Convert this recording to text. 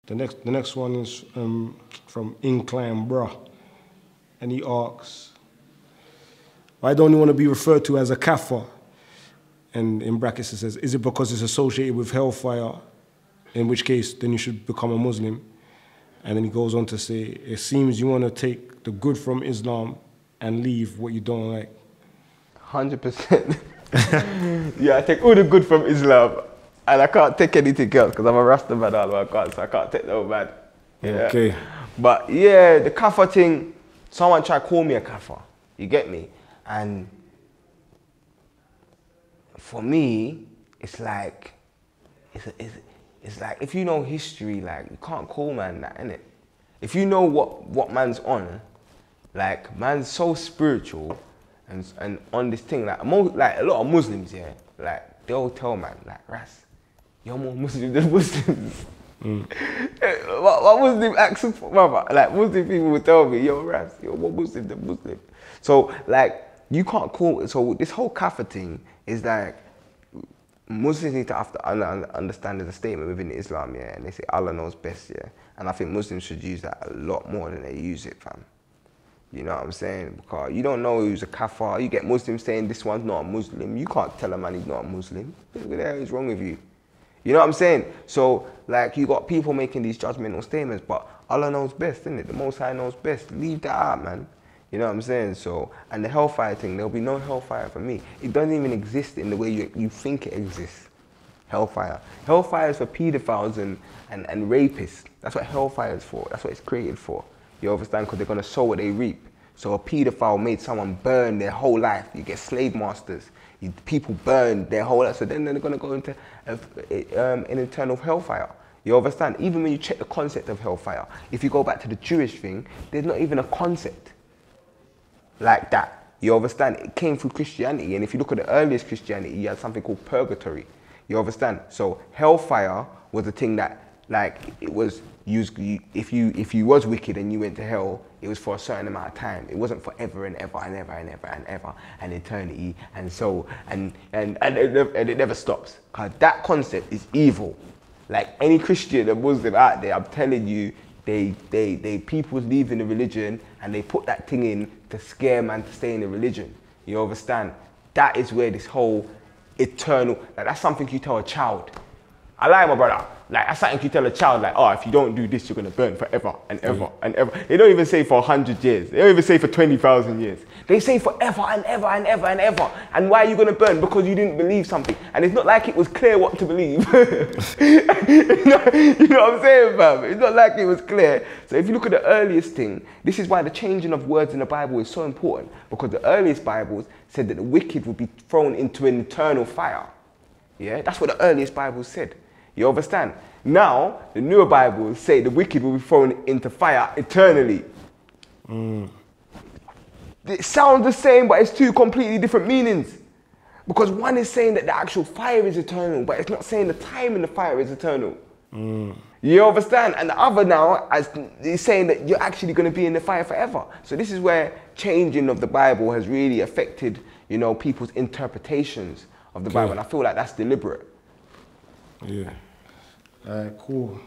The next one is from INCLINE, bruh. And he asks, why don't you want to be referred to as a Kaafir? And in brackets it says, is it because it's associated with hellfire? In which case, then you should become a Muslim. And then he goes on to say, it seems you want to take the good from Islam and leave what you don't like. 100%. Yeah, I take all the good from Islam and I can't take anything else because I'm a Rasta man all my God, so I can't take no bad. Yeah. Okay. But yeah, the Kaafir thing, someone tried to call me a Kaafir, you get me? And for me, it's like, it's like if you know history, like you can't call man that, innit? If you know what man's on, like man's so spiritual and on this thing, like a lot of Muslims, yeah, like they'll tell man, like Ras, you're more Muslim than Muslims. What Muslim accent, like Muslim people will tell me, yo Ras, you're more Muslim than Muslim. So like you can't call, so this whole Kaafir thing is like, Muslims need to have to understand there's a statement within Islam, yeah, and they say Allah knows best, yeah. And I think Muslims should use that a lot more than they use it, fam. You know what I'm saying? Because you don't know who's a Kaafir. You get Muslims saying this one's not a Muslim. You can't tell a man he's not a Muslim. What the hell is wrong with you? You know what I'm saying? So, like, you got people making these judgmental statements, but Allah knows best, innit? The Most High knows best. Leave that out, man. You know what I'm saying? So, and the hellfire thing, there'll be no hellfire for me. It doesn't even exist in the way you think it exists. Hellfire. Hellfire is for pedophiles and rapists. That's what hellfire is for. That's what it's created for. You understand? Because they're going to sow what they reap. So a pedophile made someone burn their whole life. You get slave masters. People burn their whole life. So then they're going to go into an eternal hellfire. You understand? Even when you check the concept of hellfire, if you go back to the Jewish thing, there's not even a concept like that. You understand? It came through Christianity. And if you look at the earliest Christianity, you had something called purgatory. You understand? So hellfire was a thing that, like, it was used, if you was wicked and you went to hell, it was for a certain amount of time. It wasn't forever and ever and ever and ever and ever and eternity and so and it never stops. Cause that concept is evil. Like any Christian and Muslim out there, I'm telling you, they people's leaving the religion and they put that thing in to scare man to stay in the religion. You understand? That is where this whole eternal, like that's something you tell a child. I lie, my brother. Like, that's something you tell a child, like, oh, if you don't do this, you're going to burn forever and ever and ever. They don't even say for 100 years. They don't even say for 20,000 years. They say forever and ever and ever and ever. And why are you going to burn? Because you didn't believe something. And it's not like it was clear what to believe. You know what I'm saying, fam? It's not like it was clear. So if you look at the earliest thing, this is why the changing of words in the Bible is so important. Because the earliest Bibles said that the wicked would be thrown into an eternal fire. Yeah, that's what the earliest Bibles said. You understand? Now, the newer Bibles say the wicked will be thrown into fire eternally. It sounds the same, but it's two completely different meanings. Because one is saying that the actual fire is eternal, but it's not saying the time in the fire is eternal. You understand? And the other now is saying that you're actually going to be in the fire forever. So this is where changing of the Bible has really affected, you know, people's interpretations of the Bible. And I feel like that's deliberate. Yeah. All right, cool.